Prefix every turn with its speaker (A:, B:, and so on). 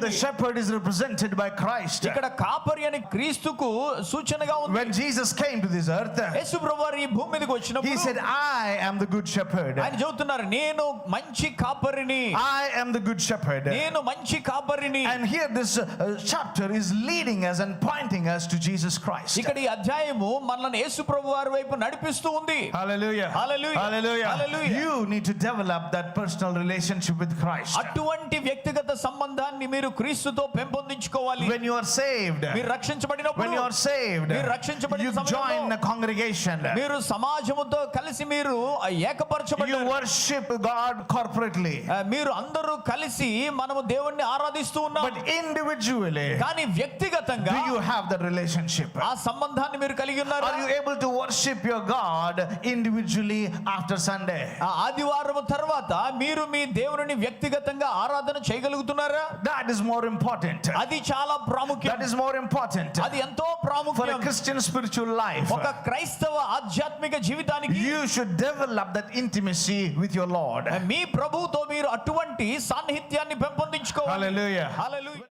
A: the shepherd is represented by Christ.
B: ఇక్కడ కాపరి అని క్రీస్తుకు సూచనగా ఉంది.
A: When Jesus came to this earth,
B: యేసు ప్రభువారు ఈ భూమి మీదకి వచ్చినప్పుడు
A: he said, I am the good shepherd.
B: ఆయన చెబుతున్నారు, నేను మంచి కాపరిని.
A: I am the good shepherd.
B: నేను మంచి కాపరిని.
A: And here this chapter is leading us and pointing us to Jesus Christ.
B: ఇక్కడ ఈ అధ్యాయము మనల్ని యేసు ప్రభువారి వైపు నడిపిస్తూ ఉంది.
A: Hallelujah.
B: Hallelujah.
A: Hallelujah.
B: Hallelujah.
A: You need to develop that personal relationship with Christ.
B: అటువంటి వ్యక్తిగత సంబంధాన్ని మీరు క్రీస్తుతో పెంపొందించుకోవాలి.
A: When you are saved,
B: మీరు రక్షించబడినప్పుడు,
A: when you are saved,
B: మీరు రక్షించబడిన
A: you
B: సమయంలో
A: join a congregation.
B: మీరు సమాజముతో కలిసి మీరు
A: You
B: ఏకపరచబడ్డారు.
A: worship God corporately.
B: మీరు అందరూ కలిసి మనము దేవుణ్ణి ఆరాధిస్తూ ఉన్నాం.
A: But individually,
B: కానీ వ్యక్తిగతంగా
A: do you have that relationship?
B: ఆ సంబంధాన్ని మీరు కలిగి ఉన్నారా?
A: Are you able to worship your God individually after Sunday?
B: ఆ ఆదివారం తర్వాత మీరు మీ దేవుని వ్యక్తిగతంగా ఆరాధన చేయగలుగుతున్నారా?
A: That is more important.
B: అది చాలా ప్రాముఖ్యం.
A: That is more important
B: అది ఎంతో
A: for a
B: ప్రాముఖ్యం.
A: Christian spiritual life.
B: ఒక క్రైస్తవ ఆధ్యాత్మిక జీవితానికి
A: You should develop that intimacy with your Lord.
B: మీ ప్రభువుతో మీరు అటువంటి సాన్నిహిత్యాన్ని పెంపొందించుకోవాలి.
A: Hallelujah.
B: హల్లెలూయా.